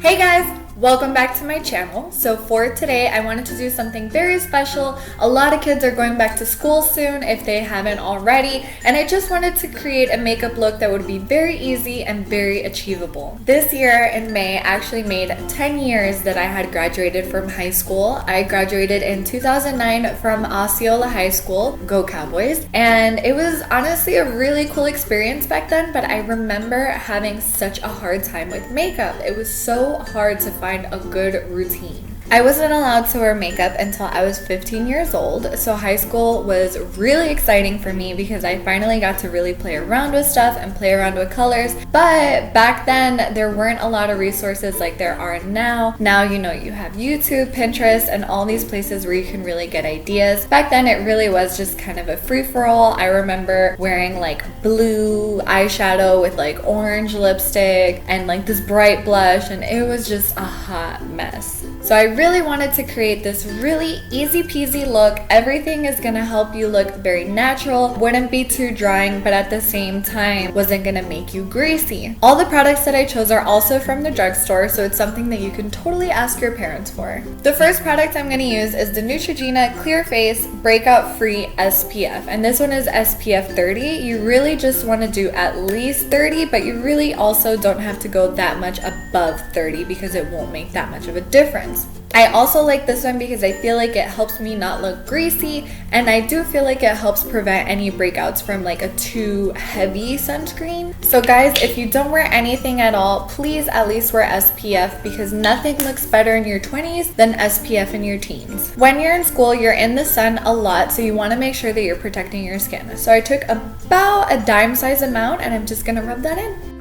Hey guys! Welcome back to my channel. So for today, I wanted to do something very special. A lot of kids are going back to school soon if they haven't already, and I just wanted to create a makeup look that would be very easy and very achievable. This year in May actually made 10 years that I had graduated from high school. I graduated in 2009 from Osceola High School, go Cowboys, and it was honestly a really cool experience back then, but I remember having such a hard time with makeup. It was so hard to find a good routine. I wasn't allowed to wear makeup until I was 15 years old, so high school was really exciting for me because I finally got to really play around with stuff and play around with colors. But back then, there weren't a lot of resources like there are now. Now, you know, you have YouTube, Pinterest, and all these places where you can really get ideas. Back then, it really was just kind of a free-for-all. I remember wearing like blue eyeshadow with like orange lipstick and like this bright blush, and it was just a hot mess. So I really wanted to create this really easy peasy look. Everything is gonna help you look very natural, wouldn't be too drying, but at the same time wasn't gonna make you greasy. All the products that I chose are also from the drugstore, so it's something that you can totally ask your parents for. The first product I'm gonna use is the Neutrogena Clear Face Breakout Free SPF, and this one is SPF 30. You really just wanna do at least 30, but you really also don't have to go that much above 30 because it won't make that much of a difference. I also like this one because I feel like it helps me not look greasy, and I do feel like it helps prevent any breakouts from like a too heavy sunscreen. So guys, if you don't wear anything at all, please at least wear SPF because nothing looks better in your 20s than SPF in your teens. When you're in school, you're in the sun a lot, so you want to make sure that you're protecting your skin. So I took about a dime size amount and I'm just gonna rub that in.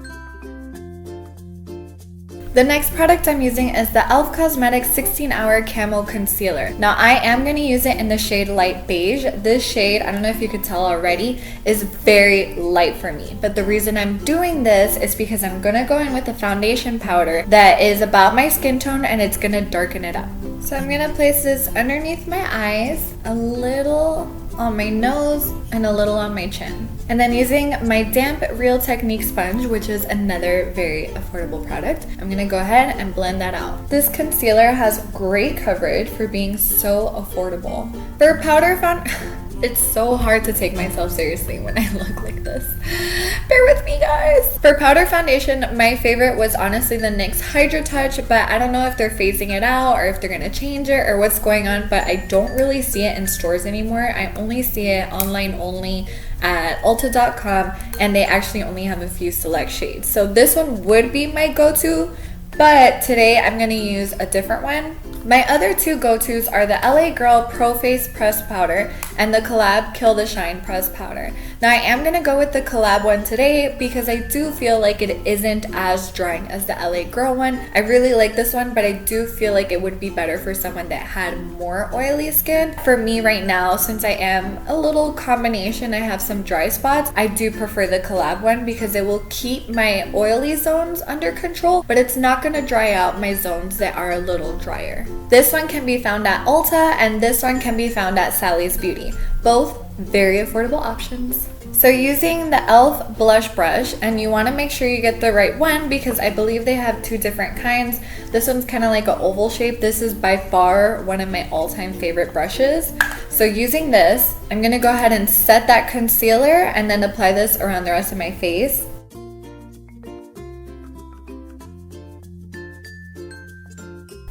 The next product I'm using is the e.l.f. Cosmetics 16-Hour Camo Concealer. Now I am going to use it in the shade Light Beige. This shade, I don't know if you could tell already, is very light for me. But the reason I'm doing this is because I'm going to go in with a foundation powder that is about my skin tone and it's going to darken it up. So I'm going to place this underneath my eyes, a little on my nose, and a little on my chin. And then using my damp Real Technique sponge, which is another very affordable product, I'm gonna go ahead and blend that out. This concealer has great coverage for being so affordable. For powder it's so hard to take myself seriously when I look like this. Bear with me, guys. For powder foundation, my favorite was honestly the NYX Hydra Touch, but I don't know if they're phasing it out or if they're gonna change it or what's going on, but I don't really see it in stores anymore. I only see it online only at Ulta.com, and they actually only have a few select shades. So this one would be my go-to, but today I'm gonna use a different one. My other two go-tos are the LA Girl Pro Face Pressed Powder and the Collab Kill The Shine Pressed Powder. Now I am going to go with the Collab one today because I do feel like it isn't as drying as the LA Girl one. I really like this one, but I do feel like it would be better for someone that had more oily skin. For me right now, since I am a little combination, I have some dry spots, I do prefer the Collab one because it will keep my oily zones under control, but it's not going to dry out my zones that are a little drier. This one can be found at Ulta and this one can be found at Sally's Beauty. Both very affordable options. So using the e.l.f. blush brush, and you want to make sure you get the right one because I believe they have two different kinds. This one's kind of like an oval shape. This is by far one of my all-time favorite brushes. So using this, I'm going to go ahead and set that concealer and then apply this around the rest of my face.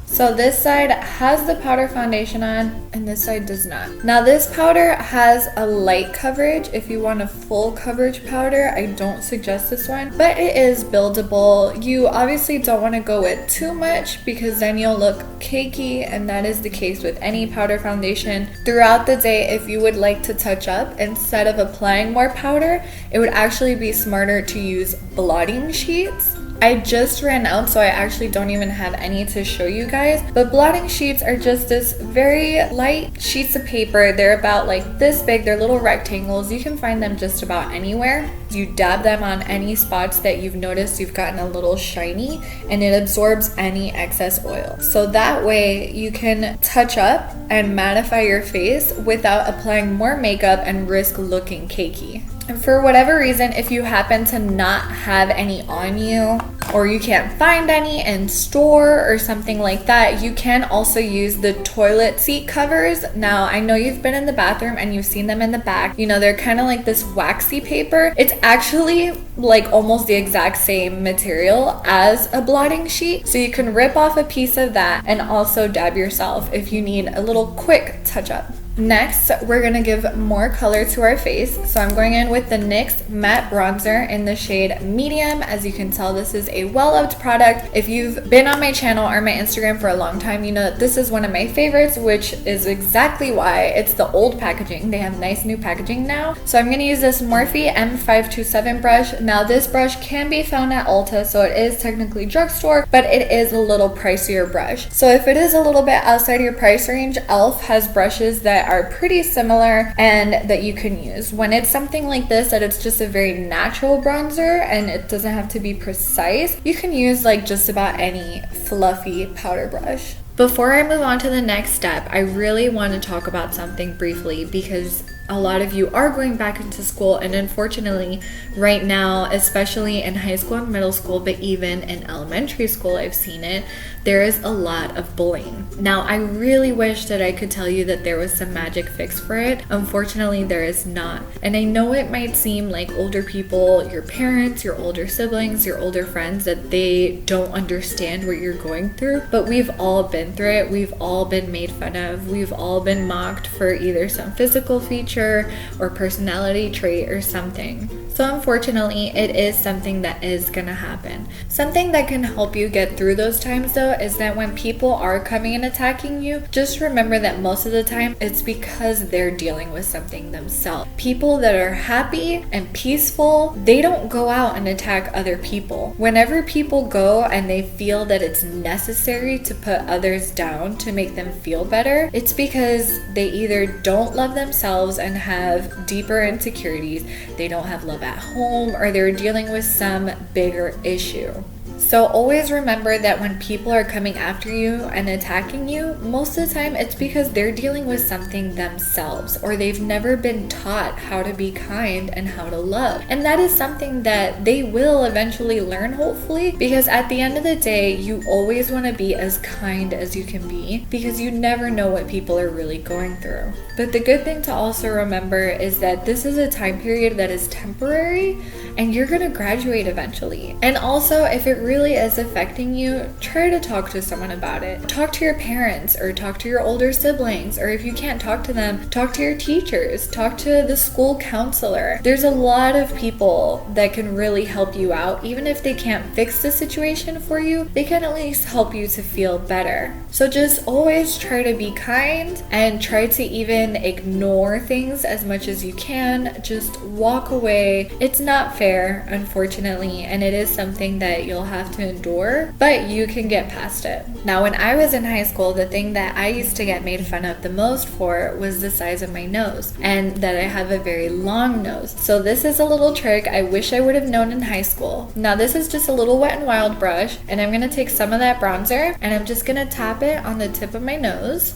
So this side has the powder foundation on and this side does not. Now this powder has a light coverage. If you want a full coverage powder, I don't suggest this one, but it is buildable. You obviously don't want to go with too much because then you'll look cakey, and that is the case with any powder foundation. Throughout the day, if you would like to touch up, instead of applying more powder, it would actually be smarter to use blotting sheets. I just ran out, so I actually don't even have any to show you guys. But blotting sheets are just this very light sheets of paper. They're about like this big. They're little rectangles. You can find them just about anywhere. You dab them on any spots that you've noticed you've gotten a little shiny, and it absorbs any excess oil. So that way you can touch up and mattify your face without applying more makeup and risk looking cakey. And for whatever reason, if you happen to not have any on you, or you can't find any in store or something like that, you can also use the toilet seat covers. Now, I know you've been in the bathroom and you've seen them in the back. You know, they're kind of like this waxy paper. It's actually like almost the exact same material as a blotting sheet. So you can rip off a piece of that and also dab yourself if you need a little quick touch up. Next, we're gonna give more color to our face. So I'm going in with the NYX Matte Bronzer in the shade Medium. As you can tell, this is a well-loved product. If you've been on my channel or my Instagram for a long time, you know that this is one of my favorites, which is exactly why it's the old packaging. They have nice new packaging now. So I'm gonna use this Morphe M527 brush. Now this brush can be found at Ulta, so it is technically drugstore, but it is a little pricier brush. So if it is a little bit outside your price range, e.l.f. has brushes that are pretty similar and that you can use. When it's something like this, that it's just a very natural bronzer and it doesn't have to be precise, you can use like just about any fluffy powder brush. Before I move on to the next step, I really want to talk about something briefly because a lot of you are going back into school, and unfortunately right now, especially in high school and middle school, but even in elementary school, I've seen it, there is a lot of bullying. Now, I really wish that I could tell you that there was some magic fix for it. Unfortunately, there is not. And I know it might seem like older people, your parents, your older siblings, your older friends, that they don't understand what you're going through, but we've all been through it. We've all been made fun of. We've all been mocked for either some physical feature or personality trait or something. So unfortunately, it is something that is gonna happen. Something that can help you get through those times though is that when people are coming and attacking you, just remember that most of the time it's because they're dealing with something themselves. People that are happy and peaceful, they don't go out and attack other people. Whenever people go and they feel that it's necessary to put others down to make them feel better, it's because they either don't love themselves and have deeper insecurities, they don't have love at home, or they're dealing with some bigger issue. So always remember that when people are coming after you and attacking you, most of the time it's because they're dealing with something themselves, or they've never been taught how to be kind and how to love. And that is something that they will eventually learn, hopefully, because at the end of the day, you always want to be as kind as you can be, because you never know what people are really going through. But the good thing to also remember is that this is a time period that is temporary, and you're gonna graduate eventually. And also, if it really is affecting you, try to talk to someone about it. Talk to your parents, or talk to your older siblings, or if you can't talk to them, talk to your teachers, talk to the school counselor. There's a lot of people that can really help you out. Even if they can't fix the situation for you, they can at least help you to feel better. So just always try to be kind and try to even ignore things as much as you can. Just walk away. It's not fair, unfortunately, and it is something that you'll have to endure, but you can get past it. Now, when I was in high school, the thing that I used to get made fun of the most for was the size of my nose, and that I have a very long nose. So this is a little trick I wish I would have known in high school. Now, this is just a little Wet n Wild brush, and I'm gonna take some of that bronzer and I'm just gonna tap it on the tip of my nose,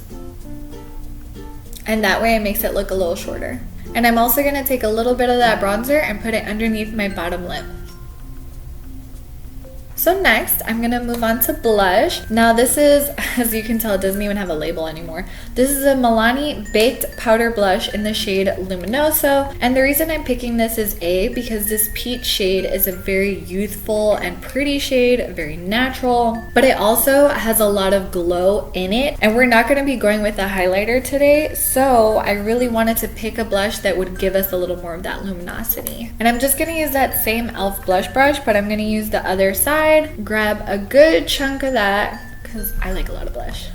and that way it makes it look a little shorter. And I'm also gonna take a little bit of that bronzer and put it underneath my bottom lip. So next, I'm gonna move on to blush. Now this is, as you can tell, it doesn't even have a label anymore. This is a Milani Baked powder blush in the shade Luminoso. And the reason I'm picking this is because this peach shade is a very youthful and pretty shade, very natural, but it also has a lot of glow in it. And we're not gonna be going with a highlighter today, so I really wanted to pick a blush that would give us a little more of that luminosity. And I'm just gonna use that same e.l.f. blush brush, but I'm gonna use the other side. Grab a good chunk of that because I like a lot of blush,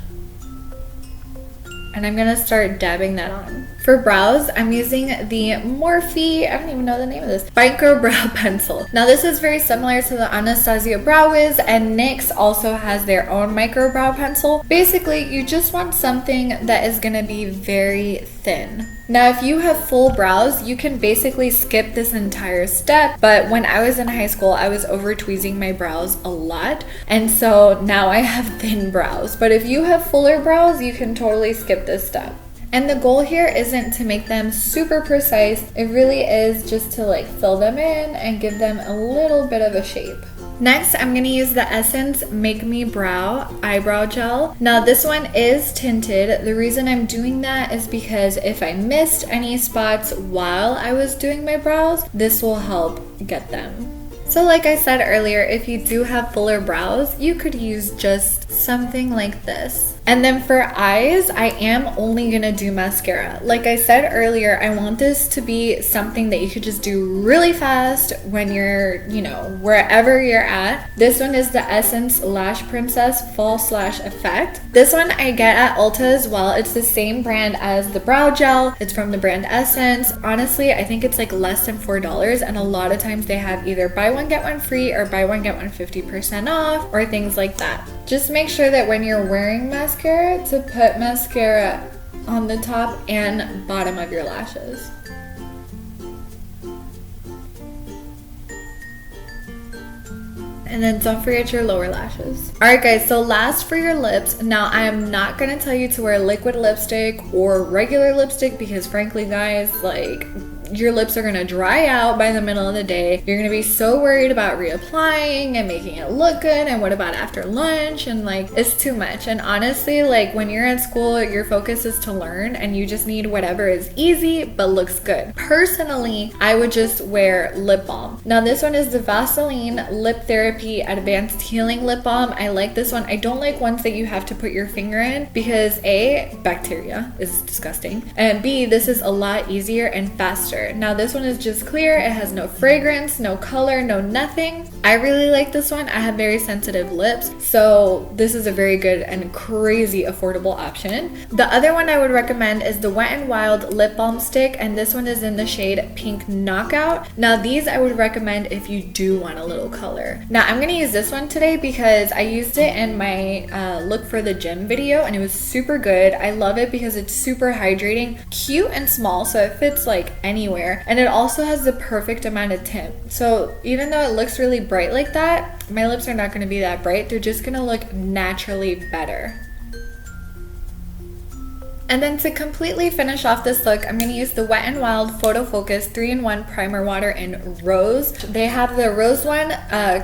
and I'm gonna start dabbing that on. For brows, I'm using the Morphe, I don't even know the name of this, micro brow pencil. Now this is very similar to the Anastasia Brow Wiz, and NYX also has their own micro brow pencil. Basically, you just want something that is gonna be very thin. Now, if you have full brows, you can basically skip this entire step, but when I was in high school, I was over tweezing my brows a lot, and so now I have thin brows. But if you have fuller brows, you can totally skip this step. And the goal here isn't to make them super precise. It really is just to like fill them in and give them a little bit of a shape. Next, I'm going to use the Essence Make Me Brow Eyebrow Gel. Now, this one is tinted. The reason I'm doing that is because if I missed any spots while I was doing my brows, this will help get them. So like I said earlier, if you do have fuller brows, you could use just something like this. And then for eyes, I am only gonna do mascara. Like I said earlier, I want this to be something that you could just do really fast when you're, you know, wherever you're at. This one is the Essence Lash Princess False Lash Effect. This one I get at Ulta as well. It's the same brand as the brow gel. It's from the brand Essence. Honestly, I think it's like less than $4, and a lot of times they have either buy one get one free or buy one get one 50% off or things like that. Just make sure that when you're wearing mascara to put mascara on the top and bottom of your lashes. And then don't forget your lower lashes. Alright guys, so last for your lips. Now I am not gonna tell you to wear liquid lipstick or regular lipstick because frankly guys, like, your lips are gonna dry out by the middle of the day. You're gonna be so worried about reapplying and making it look good, and what about after lunch, and like, it's too much. And honestly, like, when you're at school, your focus is to learn and you just need whatever is easy but looks good. Personally, I would just wear lip balm. Now this one is the Vaseline Lip Therapy Advanced Healing Lip Balm. I like this one. I don't like ones that you have to put your finger in because A, bacteria is disgusting, and B, this is a lot easier and faster. Now this one is just clear. It has no fragrance, no color, no nothing. I really like this one. I have very sensitive lips, so this is a very good and crazy affordable option. The other one I would recommend is the Wet n Wild Lip Balm Stick, and this one is in the shade Pink Knockout. Now these I would recommend if you do want a little color. Now I'm gonna use this one today because I used it in my look for the gym video and it was super good. I love it because it's super hydrating, cute and small, so it fits like anywhere. And it also has the perfect amount of tint. So even though it looks really bright like that, my lips are not going to be that bright. They're just going to look naturally better. And then to completely finish off this look, I'm going to use the Wet n Wild Photo Focus 3-in-1 Primer Water in Rose. They have the rose one,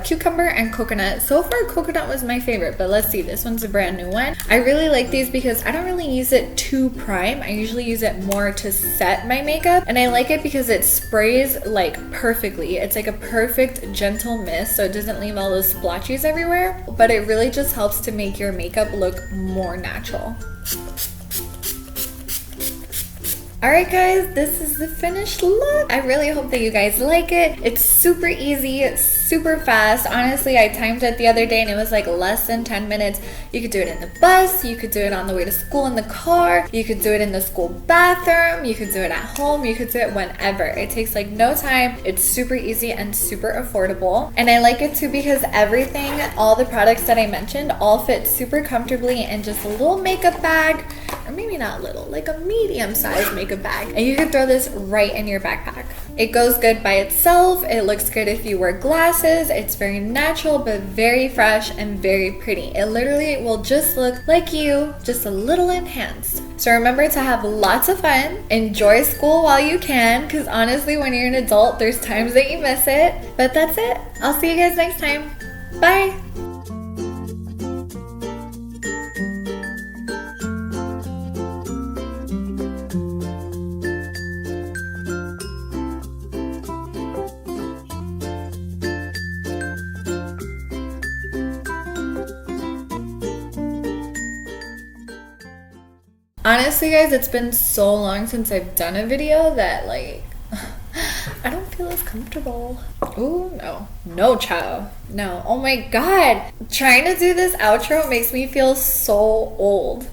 cucumber, and coconut. So far, coconut was my favorite, but let's see. This one's a brand new one. I really like these because I don't really use it to prime. I usually use it more to set my makeup. And I like it because it sprays like perfectly. It's like a perfect gentle mist, so it doesn't leave all those splotches everywhere. But it really just helps to make your makeup look more natural. Alright guys, this is the finished look. I really hope that you guys like it. It's super easy, super fast. Honestly, I timed it the other day and it was like less than 10 minutes. You could do it in the bus, you could do it on the way to school in the car, you could do it in the school bathroom, you could do it at home, you could do it whenever. It takes like no time. It's super easy and super affordable. And I like it too because everything, all the products that I mentioned, all fit super comfortably in just a little makeup bag, or maybe not little, like a medium-sized makeup bag. And you can throw this right in your backpack. It goes good by itself. It looks good if you wear glasses. It's very natural, but very fresh and very pretty. It literally will just look like you, just a little enhanced. So remember to have lots of fun. Enjoy school while you can, because honestly, when you're an adult, there's times that you miss it. But that's it. I'll see you guys next time. Bye. Honestly guys, it's been so long since I've done a video that like I don't feel as comfortable. Oh no, no child, no. Oh my god, trying to do this outro makes me feel so old.